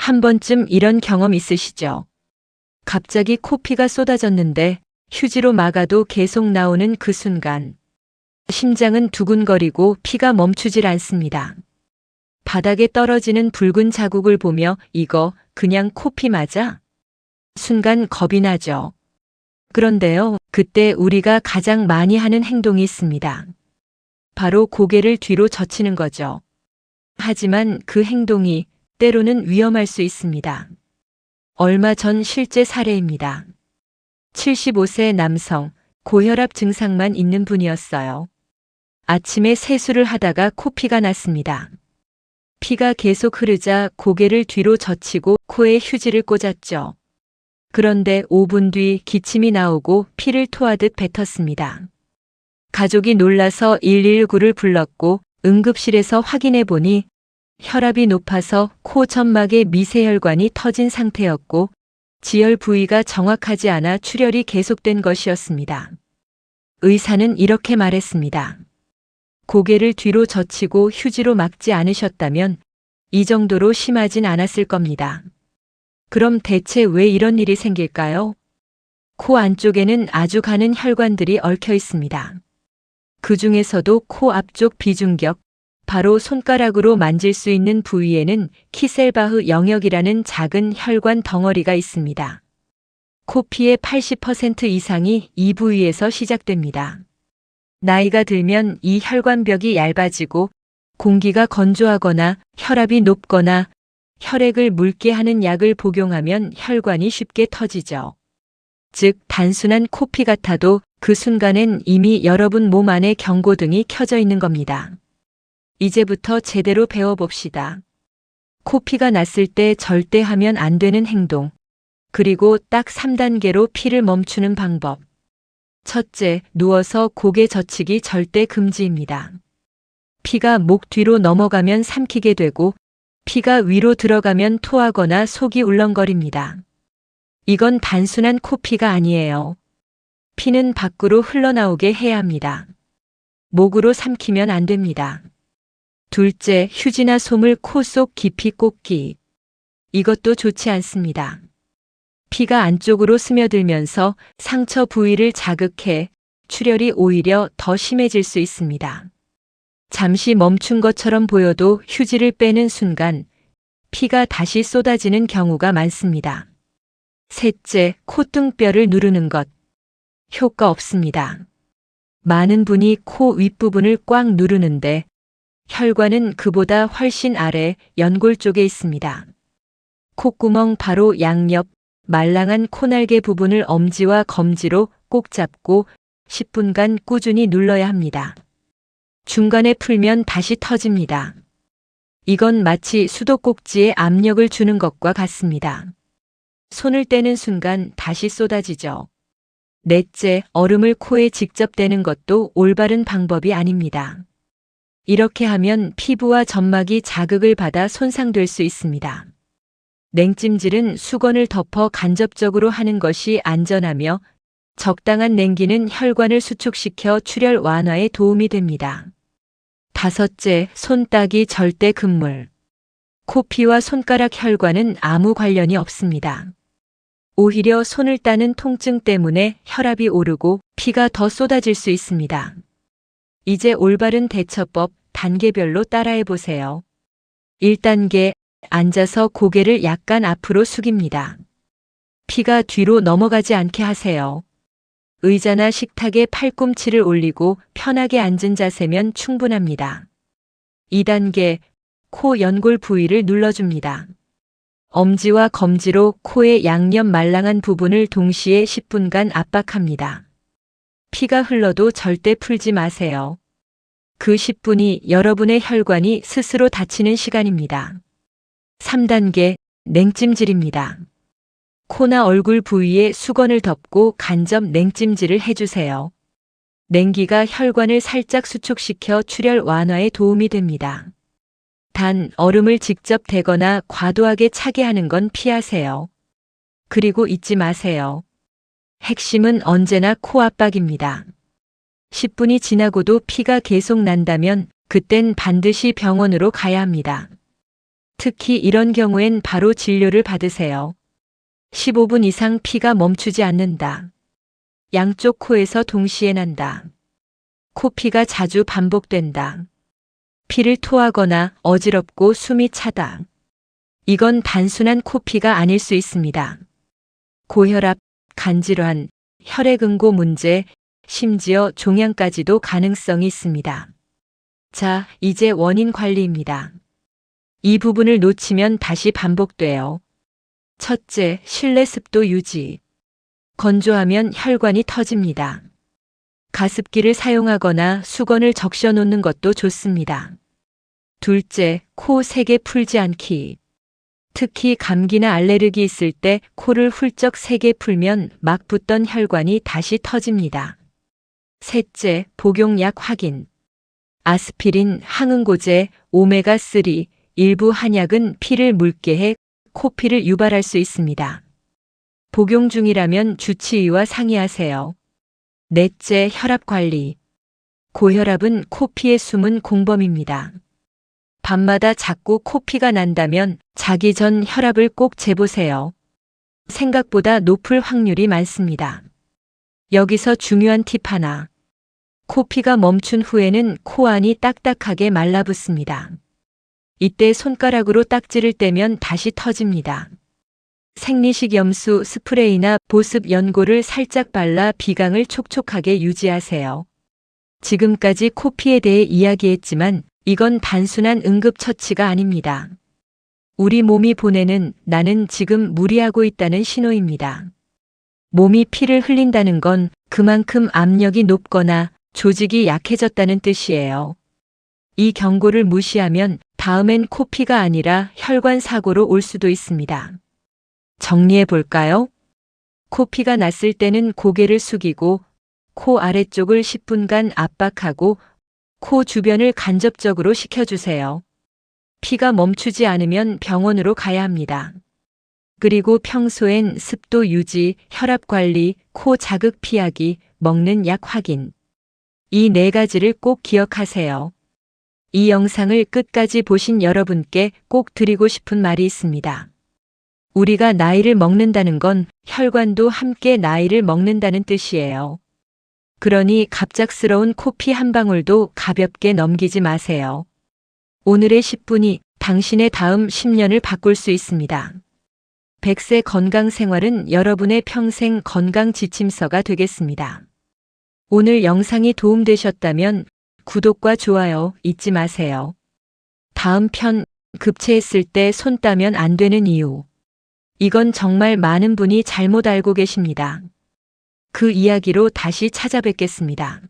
한 번쯤 이런 경험 있으시죠? 갑자기 코피가 쏟아졌는데 휴지로 막아도 계속 나오는 그 순간. 심장은 두근거리고 피가 멈추질 않습니다. 바닥에 떨어지는 붉은 자국을 보며 이거 그냥 코피 맞아? 순간 겁이 나죠. 그런데요, 그때 우리가 가장 많이 하는 행동이 있습니다. 바로 고개를 뒤로 젖히는 거죠. 하지만 그 행동이 때로는 위험할 수 있습니다. 얼마 전 실제 사례입니다. 75세 남성, 고혈압 증상만 있는 분이었어요. 아침에 세수를 하다가 코피가 났습니다. 피가 계속 흐르자 고개를 뒤로 젖히고 코에 휴지를 꽂았죠. 그런데 5분 뒤 기침이 나오고 피를 토하듯 뱉었습니다. 가족이 놀라서 119를 불렀고 응급실에서 확인해 보니 혈압이 높아서 코 점막에 미세혈관이 터진 상태였고 지혈 부위가 정확하지 않아 출혈이 계속된 것이었습니다. 의사는 이렇게 말했습니다. 고개를 뒤로 젖히고 휴지로 막지 않으셨다면 이 정도로 심하진 않았을 겁니다. 그럼 대체 왜 이런 일이 생길까요? 코 안쪽에는 아주 가는 혈관들이 얽혀 있습니다. 그 중에서도 코 앞쪽 비중격, 바로 손가락으로 만질 수 있는 부위에는 키셀바흐 영역이라는 작은 혈관 덩어리가 있습니다. 코피의 80% 이상이 이 부위에서 시작됩니다. 나이가 들면 이 혈관벽이 얇아지고 공기가 건조하거나 혈압이 높거나 혈액을 묽게 하는 약을 복용하면 혈관이 쉽게 터지죠. 즉, 단순한 코피 같아도 그 순간엔 이미 여러분 몸 안에 경고등이 켜져 있는 겁니다. 이제부터 제대로 배워봅시다. 코피가 났을 때 절대 하면 안 되는 행동, 그리고 딱 3단계로 피를 멈추는 방법. 첫째, 누워서 고개 젖히기 절대 금지입니다. 피가 목 뒤로 넘어가면 삼키게 되고 피가 위로 들어가면 토하거나 속이 울렁거립니다. 이건 단순한 코피가 아니에요. 피는 밖으로 흘러나오게 해야 합니다. 목으로 삼키면 안 됩니다. 둘째, 휴지나 솜을 코 속 깊이 꽂기. 이것도 좋지 않습니다. 피가 안쪽으로 스며들면서 상처 부위를 자극해 출혈이 오히려 더 심해질 수 있습니다. 잠시 멈춘 것처럼 보여도 휴지를 빼는 순간 피가 다시 쏟아지는 경우가 많습니다. 셋째, 콧등뼈를 누르는 것. 효과 없습니다. 많은 분이 코 윗부분을 꽉 누르는데 혈관은 그보다 훨씬 아래 연골 쪽에 있습니다. 콧구멍 바로 양옆 말랑한 코날개 부분을 엄지와 검지로 꼭 잡고 10분간 꾸준히 눌러야 합니다. 중간에 풀면 다시 터집니다. 이건 마치 수도꼭지에 압력을 주는 것과 같습니다. 손을 떼는 순간 다시 쏟아지죠. 넷째, 얼음을 코에 직접 대는 것도 올바른 방법이 아닙니다. 이렇게 하면 피부와 점막이 자극을 받아 손상될 수 있습니다. 냉찜질은 수건을 덮어 간접적으로 하는 것이 안전하며 적당한 냉기는 혈관을 수축시켜 출혈 완화에 도움이 됩니다. 다섯째, 손 따기 절대 금물. 코피와 손가락 혈관은 아무 관련이 없습니다. 오히려 손을 따는 통증 때문에 혈압이 오르고 피가 더 쏟아질 수 있습니다. 이제 올바른 대처법 단계별로 따라해 보세요. 1단계, 앉아서 고개를 약간 앞으로 숙입니다. 피가 뒤로 넘어가지 않게 하세요. 의자나 식탁에 팔꿈치를 올리고 편하게 앉은 자세면 충분합니다. 2단계, 코 연골 부위를 눌러줍니다. 엄지와 검지로 코의 양옆 말랑한 부분을 동시에 10분간 압박합니다. 피가 흘러도 절대 풀지 마세요. 그 10분이 여러분의 혈관이 스스로 닫히는 시간입니다. 3단계, 냉찜질입니다. 코나 얼굴 부위에 수건을 덮고 간접 냉찜질을 해주세요. 냉기가 혈관을 살짝 수축시켜 출혈 완화에 도움이 됩니다. 단, 얼음을 직접 대거나 과도하게 차게 하는 건 피하세요. 그리고 잊지 마세요. 핵심은 언제나 코 압박입니다. 10분이 지나고도 피가 계속 난다면 그땐 반드시 병원으로 가야 합니다. 특히 이런 경우엔 바로 진료를 받으세요. 15분 이상 피가 멈추지 않는다. 양쪽 코에서 동시에 난다. 코피가 자주 반복된다. 피를 토하거나 어지럽고 숨이 차다. 이건 단순한 코피가 아닐 수 있습니다. 고혈압, 간질환, 혈액응고 문제, 심지어 종양까지도 가능성이 있습니다. 자, 이제 원인 관리입니다. 이 부분을 놓치면 다시 반복돼요. 첫째, 실내 습도 유지. 건조하면 혈관이 터집니다. 가습기를 사용하거나 수건을 적셔 놓는 것도 좋습니다. 둘째, 코 세게 풀지 않기. 특히 감기나 알레르기 있을 때 코를 훌쩍 세게 풀면 막 붙던 혈관이 다시 터집니다. 셋째, 복용약 확인. 아스피린, 항응고제, 오메가3, 일부 한약은 피를 묽게 해 코피를 유발할 수 있습니다. 복용 중이라면 주치의와 상의하세요. 넷째, 혈압 관리. 고혈압은 코피의 숨은 공범입니다. 밤마다 자꾸 코피가 난다면 자기 전 혈압을 꼭 재보세요. 생각보다 높을 확률이 많습니다. 여기서 중요한 팁 하나. 코피가 멈춘 후에는 코 안이 딱딱하게 말라붙습니다. 이때 손가락으로 딱지를 떼면 다시 터집니다. 생리식 염수 스프레이나 보습 연고를 살짝 발라 비강을 촉촉하게 유지하세요. 지금까지 코피에 대해 이야기했지만 이건 단순한 응급처치가 아닙니다. 우리 몸이 보내는 나는 지금 무리하고 있다는 신호입니다. 몸이 피를 흘린다는 건 그만큼 압력이 높거나 조직이 약해졌다는 뜻이에요. 이 경고를 무시하면 다음엔 코피가 아니라 혈관 사고로 올 수도 있습니다. 정리해 볼까요? 코피가 났을 때는 고개를 숙이고 코 아래쪽을 10분간 압박하고 코 주변을 간접적으로 식혀주세요. 피가 멈추지 않으면 병원으로 가야 합니다. 그리고 평소엔 습도 유지, 혈압 관리, 코 자극 피하기, 먹는 약 확인. 이 네 가지를 꼭 기억하세요. 이 영상을 끝까지 보신 여러분께 꼭 드리고 싶은 말이 있습니다. 우리가 나이를 먹는다는 건 혈관도 함께 나이를 먹는다는 뜻이에요. 그러니 갑작스러운 코피 한 방울도 가볍게 넘기지 마세요. 오늘의 10분이 당신의 다음 10년을 바꿀 수 있습니다. 100세 건강생활은 여러분의 평생 건강 지침서가 되겠습니다. 오늘 영상이 도움되셨다면 구독과 좋아요 잊지 마세요. 다음 편, 급체했을 때 손 따면 안 되는 이유. 이건 정말 많은 분이 잘못 알고 계십니다. 그 이야기로 다시 찾아뵙겠습니다.